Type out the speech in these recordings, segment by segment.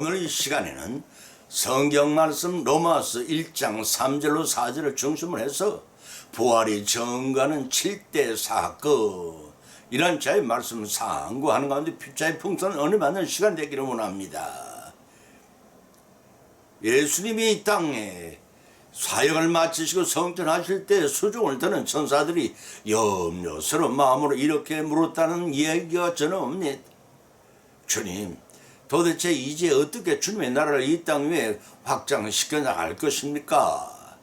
오늘 이 시간에는 성경 말씀 로마서 1장 3절로 4절을 중심으로 해서 부활이 증거하는 7대 사건 이란 자의 말씀을 상고하는 가운데 피차의 풍성한 은혜 받는 시간 되기를 원합니다. 예수님이 이 땅에 사역을 마치시고 성전하실 때 수종을 드는 천사들이 염려스러운 마음으로 이렇게 물었다는 이야기가 저는 옵니다. 주님, 도대체 이제 어떻게 주님의 나라를 이 땅 위에 확장시켜 나갈 것입니까?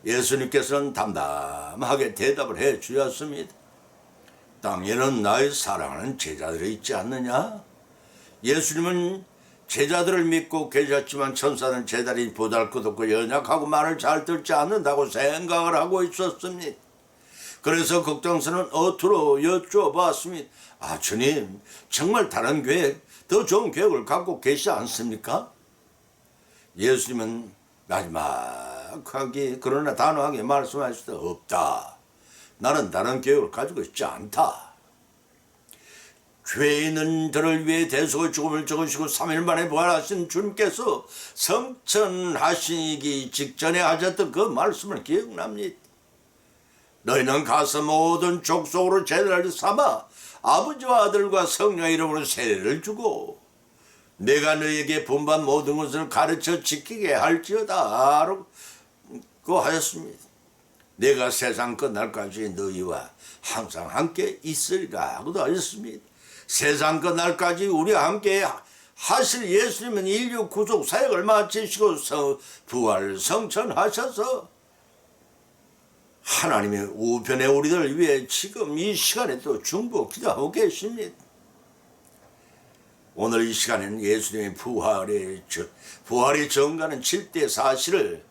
예수님께서는 담담하게 대답을 해 주셨습니다. 땅에는 나의 사랑하는 제자들이 있지 않느냐? 예수님은 제자들을 믿고 계셨지만 천사는 제자들이 보잘것없고 연약하고 말을 잘 듣지 않는다고 생각을 하고 있었습니다. 그래서 걱정스러운 어투로 여쭤봤습니다. 아, 주님, 정말 다른 계획, 더 좋은 계획을 갖고 계시지 않습니까? 예수님은 마지막하게 그러나 단호하게 말씀하실 수 없다. 나는 다른 계획을 가지고 있지 않다. 죄 있는 저를 위해 대속의 죽음을 적으시고 3일 만에 부활하신 주님께서 성천하시기 직전에 하셨던 그 말씀을 기억납니다. 너희는 가서 모든 족속으로 제자를 삼아 아버지와 아들과 성령의 이름으로 세례를 주고 내가 너희에게 분반 모든 것을 가르쳐 지키게 할지어다 라고 하였습니다. 내가 세상 끝날까지 너희와 항상 함께 있으리라 하고도 하셨습니다. 세상 끝날까지 우리와 함께 하실 예수님은 인류 구속 사역을 마치시고 부활 성천하셔서 하나님의 우편에 우리들을 위해 지금 이 시간에 또 중보 기도하고 계십니다. 오늘 이 시간에는 예수님의 부활이 증거하는 7대 사실을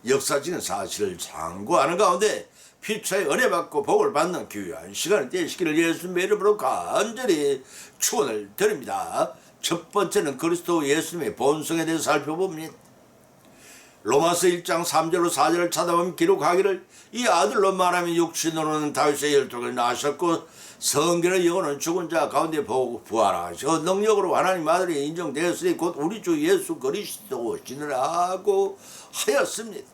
역사적인 사실을 상고하는 가운데 피차의 은혜 받고 복을 받는 귀한 시간이 되시기를 예수님의 이름으로 간절히 축원을 드립니다. 첫 번째는 그리스도 예수님의 본성에 대해서 살펴봅니다. 로마서 1장 3절로 4절을 찾아보면 기록하기를 이 아들로 말하면 육신으로는 다윗의 혈통을 낳으셨고 성결의 영혼은 죽은 자 가운데 부활하시고 능력으로 하나님 아들이 인정되었으니 곧 우리 주 예수 그리스도시라고 하였습니다.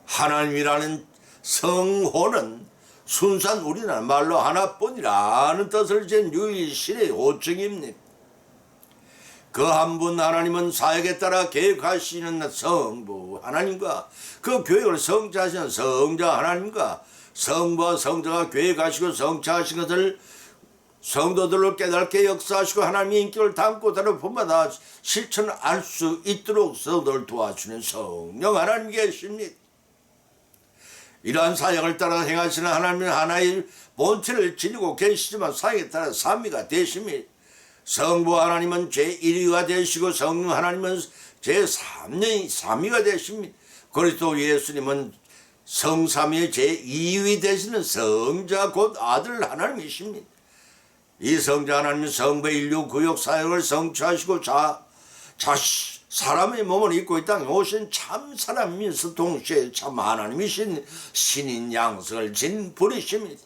하나님이라는 성호는 순수한 우리나라 말로 하나뿐이라는 뜻을 지닌 유일신의 호칭입니다. 그 한 분 하나님은 사역에 따라 계획하시는 성부 하나님과 그 계획을 성취하시는 성자 하나님과 성부와 성자가 계획하시고 성취하신 것을 성도들로 깨닫게 역사하시고 하나님의 인격을 담고 다른 본마다 실천할 수 있도록 성도를 도와주는 성령 하나님 계십니다. 이러한 사역을 따라 행하시는 하나님은 하나의 본체를 지니고 계시지만 사역에 따라 삼위가 되십니다. 성부 하나님은 제1위가 되시고 성령 하나님은 제3위가 되십니다. 그리스도 예수님은 성삼위의 제2위 되시는 성자 곧 아들 하나님이십니다. 이 성자 하나님은 성부의 인류 구역 사역을 성취하시고 사람의 몸을 입고 이 땅에 오신 참 사람이면서 동시에 참 하나님이신 신인 양성을 진 분이십니다.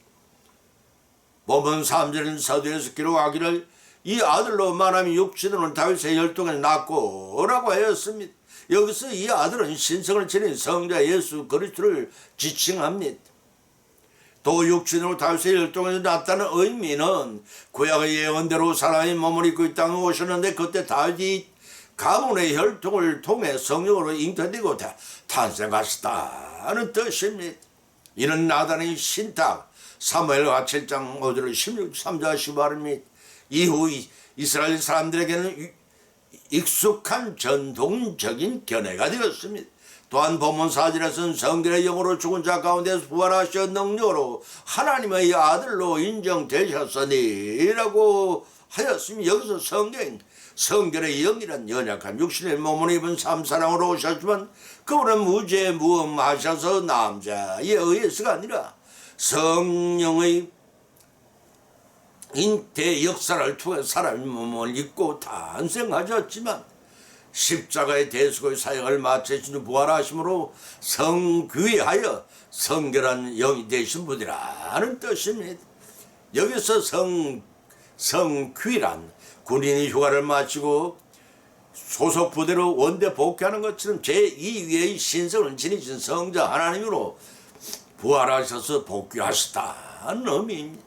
본문 3절인 서두에서 기록하기를 이 아들로 말하면 육신으로는 다윗의 혈통을 낳고 라고 하였습니다. 여기서 이 아들은 신성을 지닌 성자 예수 그리스도를 지칭합니다. 또 육신으로 다윗의 혈통을 낳았다는 의미는 구약의 예언대로 사람의 몸을 입고 이 땅에 오셨는데 그때 다윗이 가문의 혈통을 통해 성령으로 잉태되고 탄생하셨다는 뜻입니다. 이는 나단의 신탁 사무엘하 7장 5절 16, 3절 15절입니다. 이후 이스라엘 사람들에게는 익숙한 전통적인 견해가 되었습니다. 또한 본문 4절에서는 성결의 영으로 죽은 자 가운데서 부활하셔 능력으로 하나님의 아들로 인정되셨으니 라고 하였으며 여기서 성결의 영이란 연약한 육신의 몸을 입은 삼사랑으로 오셨지만 그분은 무죄무험하셔서 남자에 의해서가 아니라 성령의 인태 역사를 통해 사람의 몸을 입고 탄생하셨지만 십자가의 대속의 사역을 마치신 후 부활하심으로 성귀하여 성결한 영이 되신 분이라는 뜻입니다. 여기서 성귀란 군인이 휴가를 마치고 소속 부대로 원대 복귀하는 것처럼 제2위의 신성을 지니신 성자 하나님으로 부활하셔서 복귀하셨다는 의미입니다.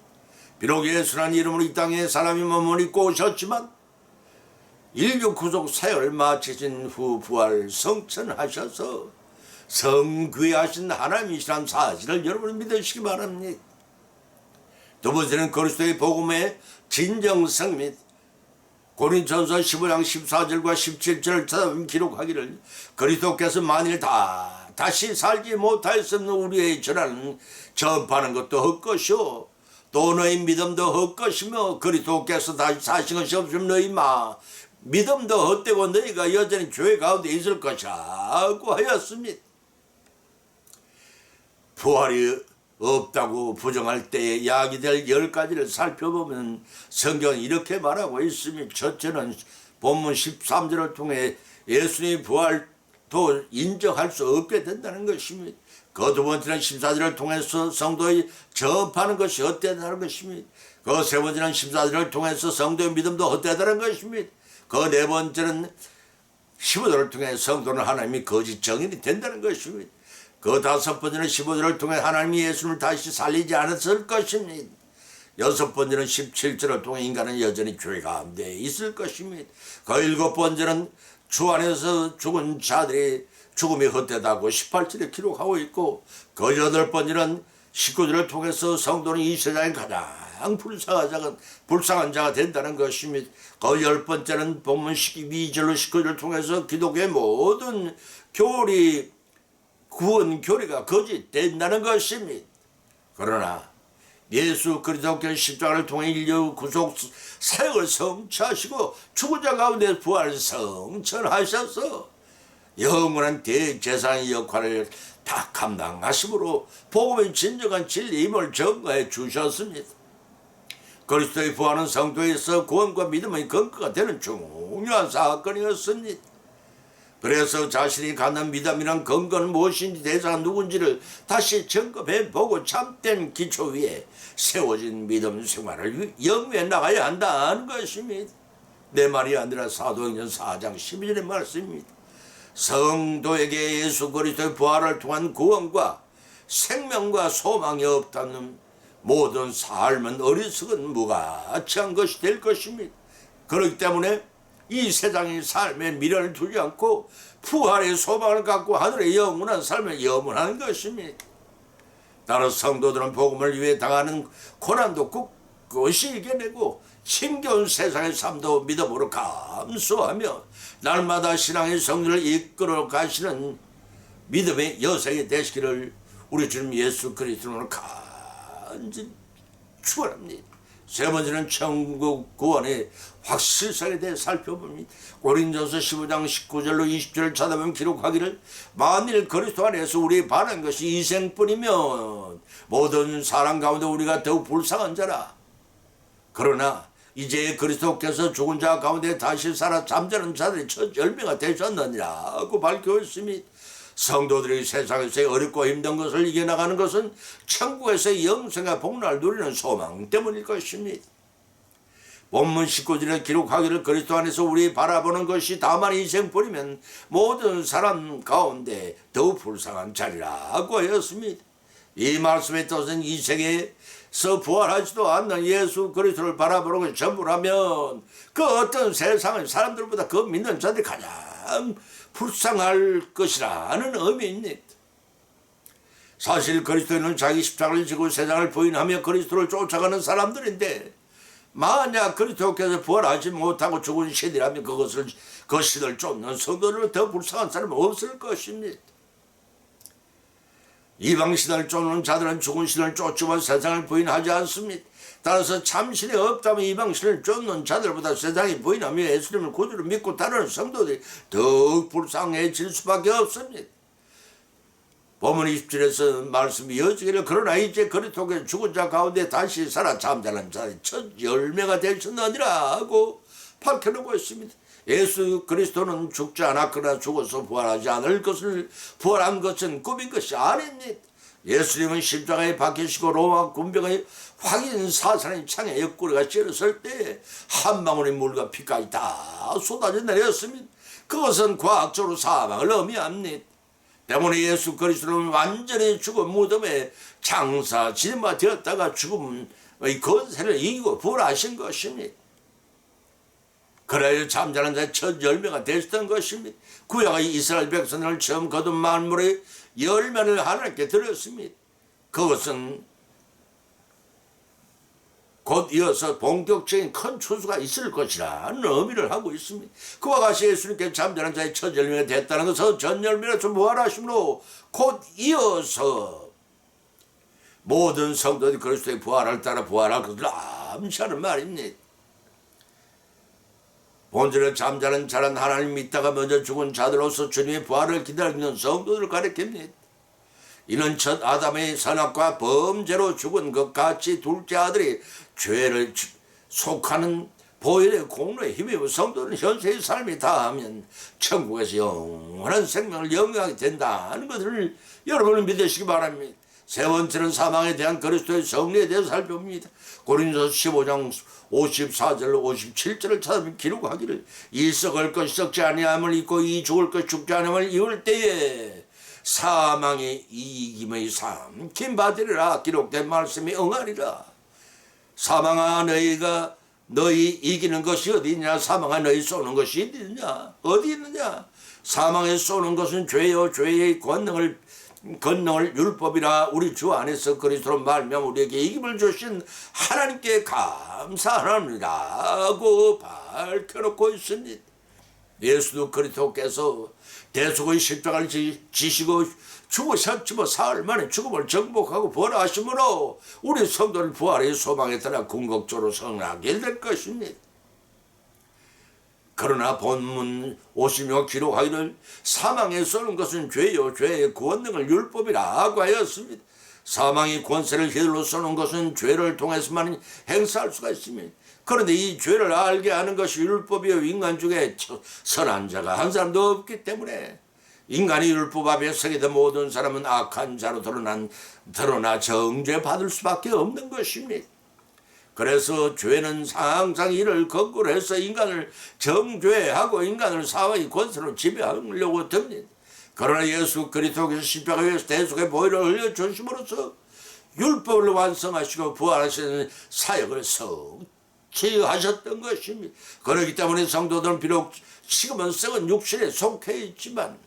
비록 예수라는 이름으로 이 땅에 사람이 몸을 입고 오셨지만 인류 구속 사역을 마치신 후 부활 성천하셔서 성귀하신 하나님이시란 사실을 여러분 믿으시기 바랍니다. 두 번째는 그리스도의 복음의 진정성 및 고린전서 15장 14절과 17절을 찾아보면 기록하기를 그리스도께서 만일 다시 살지 못하였으면 우리의 전하는 전파하는 것도 헛것이요 또 너희 믿음도 헛것이며 그리스도께서 다시 사신 것이 없으면 너희 믿음도 헛되고 너희가 여전히 교회 가운데 있을 것이라고 하였습니다. 부활이 없다고 부정할 때에 약이 될 10가지를 살펴보면 성경은 이렇게 말하고 있습니다. 첫째는 본문 13절을 통해 예수님의 부활도 인정할 수 없게 된다는 것입니다. 그 두 번째는 14절을 통해서 성도의 전파하는 것이 헛되다는 것입니다. 그 세 번째는 14절을 통해서 성도의 믿음도 헛되다는 것입니다. 그 네 번째는 15절을 통해 성도는 하나님이 거짓 정인이 된다는 것입니다. 그 다섯 번째는 15절을 통해 하나님이 예수를 다시 살리지 않았을 것입니다. 여섯 번째는 17절을 통해 인간은 여전히 교회 가운데 있을 것입니다. 그 일곱 번째는 주 안에서 죽은 자들의 죽음이 헛되다고 18절에 기록하고 있고 그 여덟 번째는 19절을 통해서 성도는 이 세상에 가장 불쌍한 자가 된다는 것입니다. 그 열 번째는 본문 12절로 19절을 통해서 기독교의 모든 구원 교리가 거짓된다는 것입니다. 그러나 예수 그리스도께서 십자가를 통해 인류 구속 사역을 성취하시고 죽은 자 가운데 부활 성천하셔서 영원한 대제사장의 역할을 다 감당하심으로 복음의 진정한 진리임을 증거해 주셨습니다. 그리스도의 부활은 성도에서 구원과 믿음의 근거가 되는 중요한 사건이었습니다. 그래서 자신이 갖는 믿음이란 근거는 무엇인지 대상은 누군지를 다시 점검해보고 참된 기초 위에 세워진 믿음 생활을 영위해 나가야 한다는 것입니다. 내 말이 아니라 사도행전 4장 12절의 말씀입니다. 성도에게 예수 그리스도의 부활을 통한 구원과 생명과 소망이 없다는 모든 삶은 어리석은 무가치한 것이 될 것입니다. 그렇기 때문에 이 세상의 삶에 미련을 두지 않고 부활의 소망을 갖고 하늘의 영원한 삶을 염원하는 것입니다. 따라서 성도들은 복음을 위해 당하는 고난도 꿋꿋이 이겨내고 힘겨운 세상의 삶도 믿음으로 감수하며 날마다 신앙의 성리를 이끌어 가시는 믿음의 여생이 되시기를 우리 주님 예수 그리스도로 간절히 축원합니다. 세 번째는 천국 구원의 확실성에 대해 살펴봅니다. 고린전서 15장 19절로 20절을 찾아보면 기록하기를 만일 그리스도 안에서 우리 바라는 것이 이생뿐이면 모든 사람 가운데 우리가 더욱 불쌍한 자라. 그러나 이제 그리스도께서 죽은 자 가운데 다시 살아 잠자는 자들이 첫 열매가 되셨느니라고 밝혀있습니다. 성도들이 세상에서의 어렵고 힘든 것을 이겨나가는 것은 천국에서의 영생과 복락을 누리는 소망 때문일 것입니다. 본문 19절에 기록하기를 그리스도 안에서 우리 바라보는 것이 다만 이생뿐이면 모든 사람 가운데 더욱 불쌍한 자리라고 하였습니다. 이 말씀의 뜻은 이 세계에서 부활하지도 않는 예수 그리스도를 바라보는 것이 전부라면 그 어떤 세상의 사람들보다 그 믿는 자들이 가장 불쌍할 것이라는 의미입니다. 사실 그리스도인은 자기 십자가를 지고 세상을 부인하며 그리스도를 쫓아가는 사람들인데 만약 그리스도께서 부활하지 못하고 죽은 시대라면 그 시대를 쫓는 성도를 더 불쌍한 사람은 없을 것입니다. 이방 신을 쫓는 자들은 죽은 신을 쫓지만 세상을 부인하지 않습니다. 따라서 참신이 없다면 이방 신을 쫓는 자들보다 세상이 부인하며 예수님을 구주로 믿고 따르는 성도들이 더욱 불쌍해질 수밖에 없습니다. 본문 20절에서 말씀이 이어지기를 그러나 이제 그리스도께서 죽은 자 가운데 다시 살아 잠자는 자의 첫 열매가 되셨느니라 하고 밝혀놓고 있습니다. 예수 그리스도는 죽지 않았거나 죽어서 부활하지 않을 것을 부활한 것은 꿈인 것이 아닙니다. 예수님은 십자가에 박히시고 로마 군병의 확인 사살의 창에 옆구리가 찌르설 때 한 방울의 물과 피까지 다 쏟아져 내렸습니다. 그것은 과학적으로 사망을 의미합니다. 때문에 예수 그리스도는 완전히 죽은 무덤에 장사 진마되었다가 죽음의 권세를 이기고 부활하신 것입니다. 그래야 잠자는 자의 첫 열매가 되셨던 것입니다. 구약의 이스라엘 백성을 처음 거둔 만물의 열매를 하나님께 드렸습니다. 그것은 곧 이어서 본격적인 큰 추수가 있을 것이라는 의미를 하고 있습니다. 그와 같이 예수님께 잠자는 자의 첫 열매가 됐다는 것은 전 열매로서 부활하심으로 곧 이어서 모든 성도들이 그리스도의 부활을 따라 부활할 것을 암시하는 말입니다. 본질을 잠자는 자는 하나님 믿다가 먼저 죽은 자들로서 주님의 부활을 기다리는 성도들을 가리킵니다. 이는 첫 아담의 선악과 범죄로 죽은 것 같이 둘째 아들이 죄를 속하는 보혈의 공로에 힘입어 성도는 현세의 삶이 다하면 천국에서 영원한 생명을 영위하게 된다는 것을 여러분은 믿으시기 바랍니다. 세 번째는 사망에 대한 그리스도의 승리에 대해서 살펴봅니다. 고린도서 15장 54절 57절을 찾으면 기록하기를 이 썩을 것 썩지 아니함을 잊고 이 죽을 것 죽지 아니함을 이을 때에 사망의 이김의 삼킴 받으리라 기록된 말씀이 응하리라. 사망아 너희가 너희 이기는 것이 어디 있냐? 사망아 너희 쏘는 것이 어디 있느냐? 어디 있느냐? 사망에 쏘는 것은 죄요 죄의 권능을 율법이라 우리 주 안에서 그리스도로 말미암아 우리에게 이김을 주신 하나님께 감사하느니라고 밝혀놓고 있습니다. 예수도 그리스도께서 대속의 십자가를 지시고 죽으셨지만 사흘 만에 죽음을 정복하고 부활하심으로 우리 성도를 부활의 소망에 따라 궁극적으로 성하게 될 것입니다. 그러나 본문 56 기록하기를 사망에 쏘는 것은 죄요 죄의 권능을 율법이라고 하였습니다. 사망의 권세를 휘둘러 쏘는 것은 죄를 통해서만 행사할 수가 있습니다. 그런데 이 죄를 알게 하는 것이 율법이요 인간 중에 선한 자가 한 사람도 없기 때문에 인간이 율법 앞에 서게 된 모든 사람은 악한 자로 드러나 정죄받을 수밖에 없는 것입니다. 그래서 죄는 항상 이를 거꾸로 해서 인간을 정죄하고 인간을 사망의 권세로 지배하려고 듭니다. 그러나 예수 그리스도께서 십자가에서 대속의 보혈을 흘려주심으로써 율법을 완성하시고 부활하시는 사역을 성취하셨던 것입니다. 그렇기 때문에 성도들은 비록 지금은 썩은 육신에 속해 있지만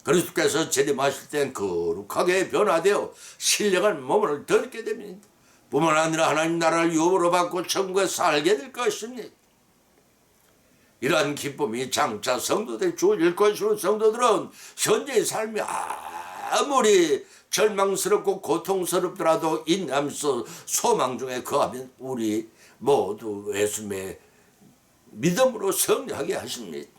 그리스도께서 재림하실 땐 거룩하게 변화되어 신령한 몸을 얻게 됩니다. 뿐만 아니라 하나님 나라를 유업으로 받고 천국에 살게 될 것입니다. 이러한 기쁨이 장차 성도들이 주어질 것이로 성도들은 현재의 삶이 아무리 절망스럽고 고통스럽더라도 인내하면서 소망 중에 거하면 우리 모두 예수님의 믿음으로 승리하게 하십니다.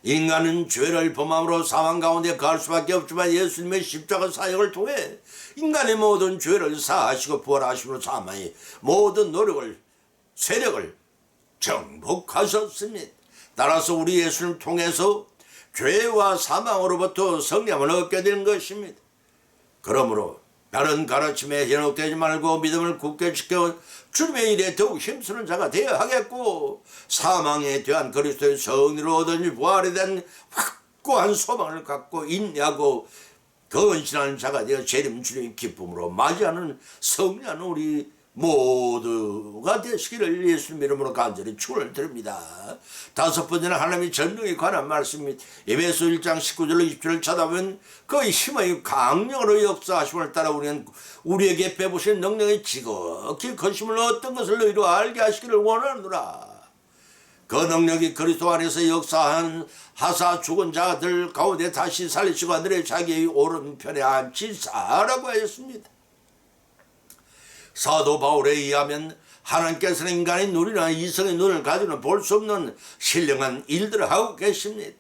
인간은 죄를 범함으로 사망 가운데 갈 수밖에 없지만 예수님의 십자가 사역을 통해 인간의 모든 죄를 사하시고 부활하심으로 사망의 모든 노력을 세력을 정복하셨습니다. 따라서 우리 예수님을 통해서 죄와 사망으로부터 성령을 얻게 되는 것입니다. 그러므로 다른 가르침에 현혹되지 말고 믿음을 굳게 지켜 주님의 일에 더욱 힘쓰는 자가 되어야 하겠고 사망에 대한 그리스도의 성리로 얻은 부활에 대한 확고한 소망을 갖고 인내하고 건신하는 자가 되어 재림 주님의 기쁨으로 맞이하는 성리하는 우리 모두가 되시기를 예수님 이름으로 간절히 축원을 드립니다. 다섯 번째는 하나님의 전능에 관한 말씀입니다. 에베소 1장 19절로 20절을 찾아보면 그 힘의 강력으로 역사하심을 따라 우리는 우리에게 빼보신 능력의 지극히 거심을 어떤 것을 너희로 알게 하시기를 원하노라. 그 능력이 그리스도 안에서 역사한 하사 죽은 자들 가운데 다시 살리시고 하늘의 자기의 오른편에 앉히사라고 하였습니다. 사도 바울에 의하면 하나님께서는 인간의 눈이나 이성의 눈을 가지고는 볼 수 없는 신령한 일들을 하고 계십니다.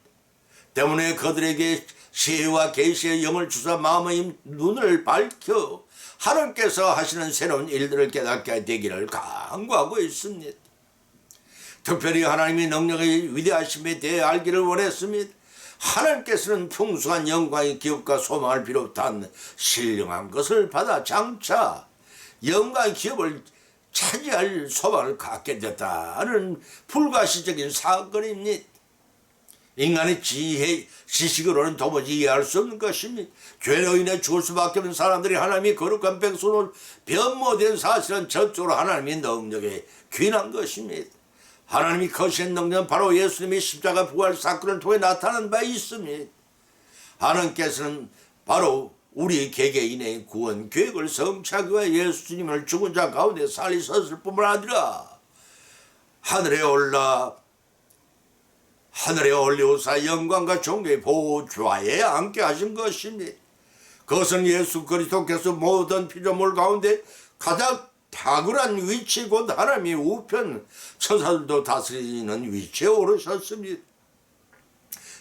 때문에 그들에게 시와 계시의 영을 주사 마음의 눈을 밝혀 하나님께서 하시는 새로운 일들을 깨닫게 되기를 간구하고 있습니다. 특별히 하나님의 능력의 위대하심에 대해 알기를 원했습니다. 하나님께서는 풍성한 영광의 기업과 소망을 비롯한 신령한 것을 받아 장차 영광의 기업을 차지할 소망을 갖게 됐다는 불가시적인 사건입니다. 인간의 지식으로는 도무지 이해할 수 없는 것입니다. 죄로 인해 죽을 수밖에 없는 사람들이 하나님이 거룩한 백성을 변모된 사실은 전적으로 하나님의 능력에 귀한 것입니다. 하나님이 거신 능력은 바로 예수님의 십자가 부활 사건을 통해 나타난 바 있습니다. 하나님께서는 바로 우리 개개인의 구원 계획을 성취하기 위해 예수님을 죽은 자 가운데 살리셨을 뿐만 아니라 하늘에 올리우사 영광과 존귀의 보좌에 앉게 하신 것입니다. 그것은 예수 그리스도께서 모든 피조물 가운데 가장 탁월한 위치 곧 하나님의 우편 천사들도 다스리는 위치에 오르셨습니다.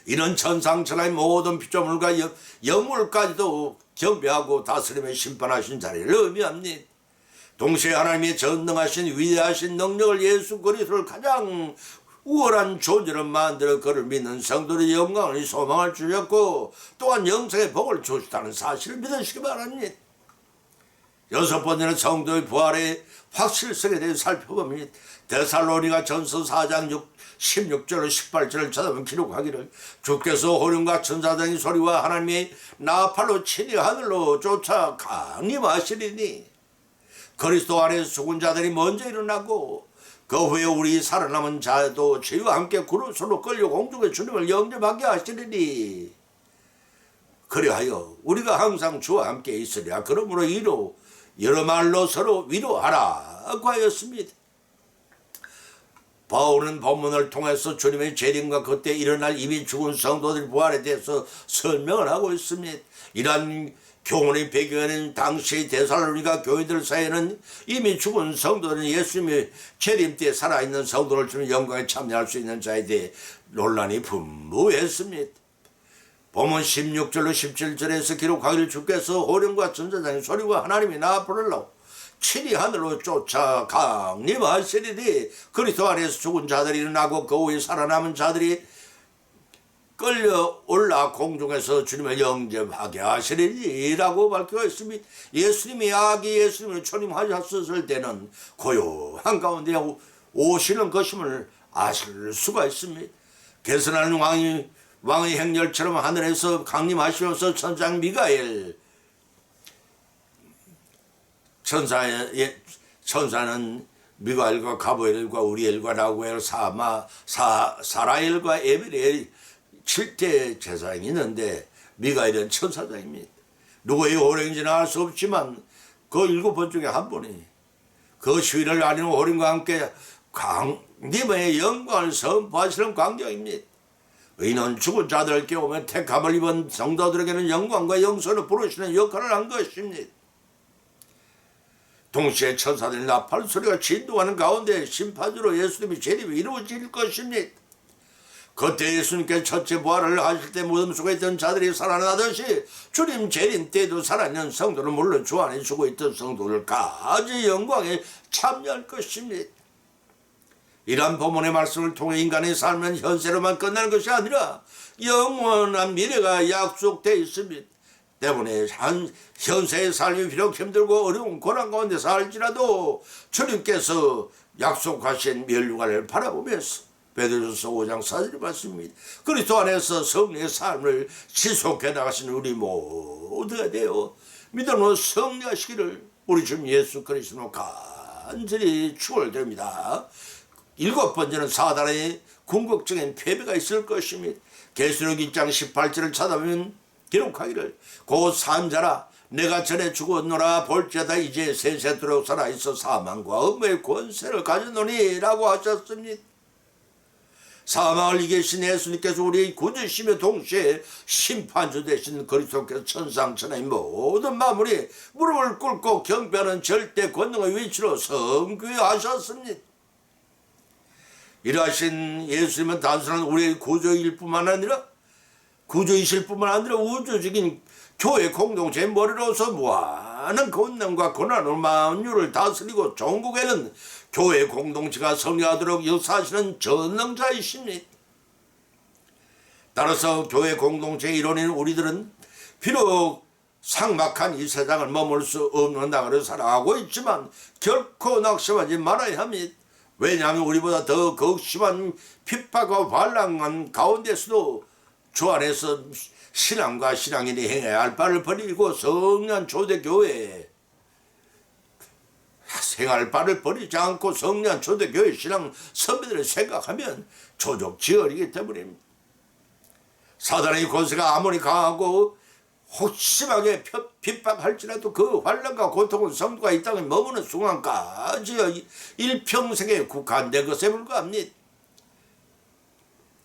이런 천상천하의 모든 피조물과 영물까지도 경배하고 다스리며 심판하신 자리를 의미합니다. 동시에 하나님의 전능하신 위대하신 능력을 예수 그리스도를 가장 우월한 존재로 만들어 그를 믿는 성도의 영광을 소망을 주셨고 또한 영생의 복을 주셨다는 사실을 믿으시기 바랍니다. 여섯 번째는 성도의 부활의 확실성에 대해 살펴봅니다. 데살로니가 전서 4장 16절로 18절을 찾아보면 기록하기를 주께서 호령과 천사장의 소리와 하나님의 나팔로 친히 하늘로 쫓아 강림하시리니 그리스도 안에서 죽은 자들이 먼저 일어나고 그 후에 우리 살아남은 자도 저희와 함께 구름으로 끌려 공중에 주님을 영접하게 하시리니 그리하여 우리가 항상 주와 함께 있으리라. 그러므로 이로 여러 말로 서로 위로하라고 하였습니다. 바울은 본문을 통해서 주님의 재림과 그때 일어날 이미 죽은 성도들 부활에 대해서 설명을 하고 있습니다. 이러한 교훈의 배경에는 당시 데살로니가 교회들 사이에는 이미 죽은 성도들은 예수님의 재림 때 살아있는 성도를 주는 영광에 참여할 수 있는 자에 대해 논란이 분분했습니다. 본문 16절로 17절에서 기록하기를 주께서 호령과 천사장의 소리와 하나님의 나팔로 친히 하늘로 쫓아 강림하시리니 그리스도 안에서 죽은 자들이 일어나고 그 후에 살아남은 자들이 끌려 올라 공중에서 주님을 영접하게 하시리니라고 밝혀 있습니다. 예수님이 아기 예수님을 초림하셨을 때는 고요한 가운데 오시는 것임을 아실 수가 있습니다. 개선하는 왕의 행렬처럼 하늘에서 강림하시면서 천장 미가엘 천사는 미가엘과 가브리엘과 우리엘과 라구엘 사라엘과 에벨의 7대 제사장이 있는데 미가엘은 천사장입니다. 누구의 호령인지는 알 수 없지만 그 7번 중에 한 분이 그 시위를 아는 호령과 함께 강림의 영광을 선포하시는 광경입니다. 의인은 죽은 자들을 깨우며 택함을 입은 성도들에게는 영광과 영선을 부르시는 역할을 한 것입니다. 동시에 천사들의 나팔 소리가 진동하는 가운데 심판으로 예수님의 재림이 이루어질 것입니다. 그때 예수님께서 첫째 부활을 하실 때 무덤 속에 있던 자들이 살아나듯이 주님 재림 때도 살아있는 성도는 물론 주 안에 죽어 있던 성도들까지 영광에 참여할 것입니다. 이러한 본문의 말씀을 통해 인간의 삶은 현세로만 끝나는 것이 아니라 영원한 미래가 약속되어 있습니다. 때문에 현세의 삶이 비록 힘들고 어려운 고난 가운데 살지라도 주님께서 약속하신 멸류관을 바라보면서 베드로전서 5장 4절의 말씀입니다. 그리스도 안에서 성령의 삶을 지속해 나가시는 우리 모두가 되어 믿음으로 승리하시기를 우리 주님 예수 그리스도로 간절히 축원드립니다. 7번째는 사단의 궁극적인 패배가 있을 것입니다. 계시록 2장 18절을 찾아보면 기록하기를 곧 산자라 내가 전에 죽었노라 볼지어다 이제 세세토록 살아있어 사망과 엄의 권세를 가졌노니 라고 하셨습니다. 사망을 이기신 예수님께서 우리의 구주시며 동시에 심판주 되신 그리스도께서 천상천하의 모든 만물이 무릎을 꿇고 경배하는 절대 권능의 위치로 성귀하셨습니다. 이러하신 예수님은 단순한 우리의 구주이실 뿐만 아니라 우주적인 교회 공동체의 머리로서 무한한 권능과 고난으로 만유를 다스리고 종국에는 교회 공동체가 성리하도록 역사하시는 전능자이십니다. 따라서 교회 공동체의 일원인 우리들은 비록 삭막한 이 세상을 머물 수 없는 나라를 살아가고 있지만 결코 낙심하지 말아야 합니다. 왜냐하면 우리보다 더 극심한 핍박과 반란한 가운데서도 주 안에서 신앙과 신앙인이 행해야 할 바를 버리고 성령 초대교회 생활 바를 버리지 않고 성령 초대교회 신앙 선배들을 생각하면 조족지혈이기 때문입니다. 사단의 권세가 아무리 강하고 혹심하게 핍박할지라도 그 환난과 고통은 성도가 이 땅에 머무는 순간까지 일평생에 국한된 것에 불과합니다.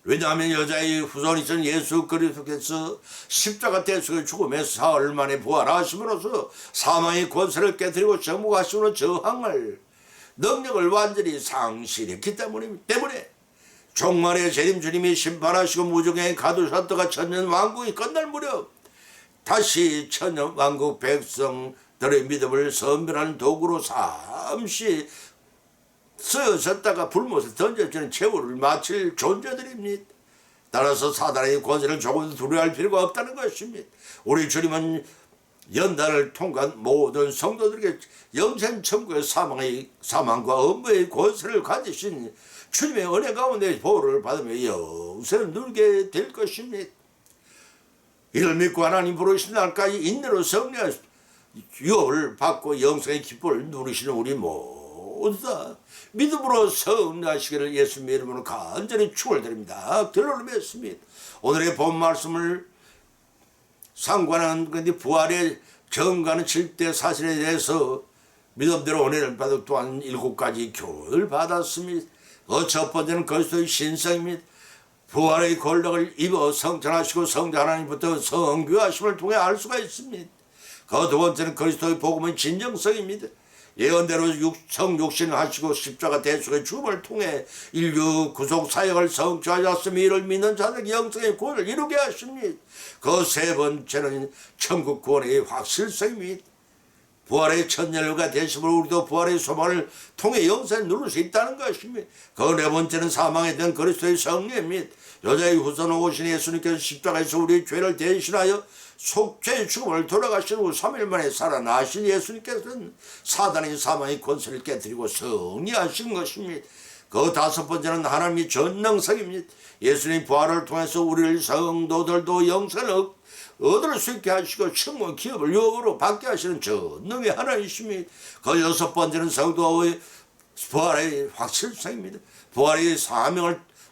왜냐하면 여자의 후손이신 예수 그리스도께서 십자가 대속의 죽음에서 사흘 만에 부활하심으로써 사망의 권세를 깨뜨리고 정복하시는 저항을 능력을 완전히 상실했기 때문에 종말의 재림 주님이 심판하시고 무정에 가두셨다가 천년 왕국이 끝날 무렵 다시 천년 왕국 백성들의 믿음을 선별하는 도구로 잠시 쓰여졌다가 불못에 던져지는 최후를 마칠 존재들입니다. 따라서 사단의 권세를 조금도 두려워할 필요가 없다는 것입니다. 우리 주님은 연단을 통과한 모든 성도들에게 영생 천국의 사망과 업무의 권세를 가지신 주님의 은혜 가운데 보호를 받으며 영생을 누리게 될 것입니다. 이를 믿고 하나님 부르신 날까지 인내로 성령 유업을 받고 영생의 기쁨을 누리시는 우리 모두 다 믿음으로 성령하시기를 예수님의 이름으로 간절히 축원드립니다. 결론을 맺습니다. 오늘의 본 말씀을 상관한 건데 부활의 정가는 7대 사실에 대해서 믿음대로 은혜를 받고 또한 7가지 교훈을 받았습니다. 첫 번째는 그리스도의 신성입니다. 부활의 권력을 입어 성천하시고 성자 하나님부터 성교하심을 통해 알 수가 있습니다. 그 두 번째는 그리스도의 복음의 진정성입니다. 예언대로 성육신하시고 십자가 대속의 죽음을 통해 인류 구속 사역을 성취하셨으며 이를 믿는 자들에게 영생의 구원을 이루게 하십니다. 그 세 번째는 천국 구원의 확실성입니다. 부활의 천년류가 되심으로 우리도 부활의 소망을 통해 영생을 누릴 수 있다는 것입니다. 그 네 번째는 사망에 대한 그리스도의 성례입니다. 여자의 후손 오신 예수님께서 십자가에서 우리의 죄를 대신하여 속죄의 죽음을 돌아가신 후 3일 만에 살아나신 예수님께서는 사단의 사망의 권세를 깨뜨리고 승리하신 것입니다. 그 다섯 번째는 하나님의 전능성입니다. 예수님 부활을 통해서 우리를 성도들도 영생을 얻을 수 있게 하시고 천국 기업을 유업으로 받게 하시는 전능의 하나님이십니다. 그 여섯 번째는 성도의 부활의 확실성입니다. 부활의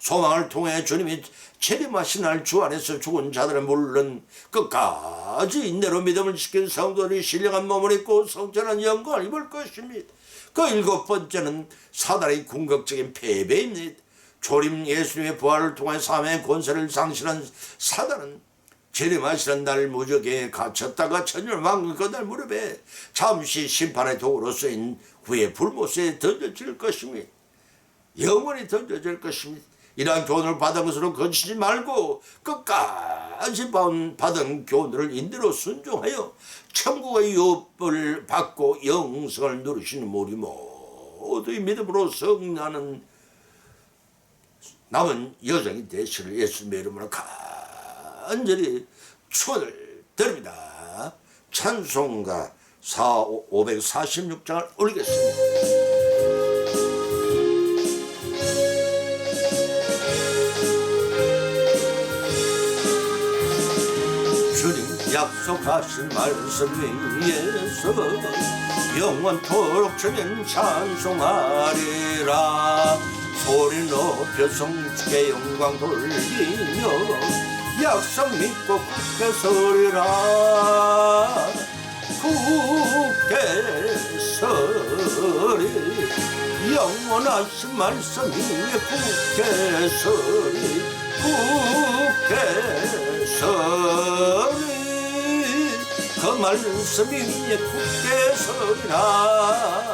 소망을 통해 주님이 재림하신 날 주 안에서 죽은 자들은 물론 끝까지 인내로 믿음을 지킨 성도들이 신령한 몸을 입고 성전한 영광을 입을 것입니다. 그 일곱 번째는 사단의 궁극적인 패배입니다. 초림 예수님의 부활을 통해 사망의 권세를 상실한 사단은 재림하시는 날 무적에 갇혔다가 천년 왕국 그날 무렵에 잠시 심판의 도구로 쓰인 후에 불못에 던져질 것입니다. 영원히 던져질 것입니다. 이러한 교훈을 받은 것으로 거치지 말고 끝까지 받은 교훈을 인대로 순종하여 천국의 유업을 받고 영생을 누리시는 우리 모두의 믿음으로 성나는 남은 여정이 되시를 예수님의 이름으로 간절히 축원을 드립니다. 찬송가 546장을 올리겠습니다. 주님 약속하신 말씀 위에서 영원토록 주님 찬송하리라. 소리 높여 성주께 영광 돌리며 약속 믿고 굳게 서리라. 굳게 서리 영원하신 말씀 위에 굳게 서리 굳게 서리 그 말씀 위에 굳게 서리라.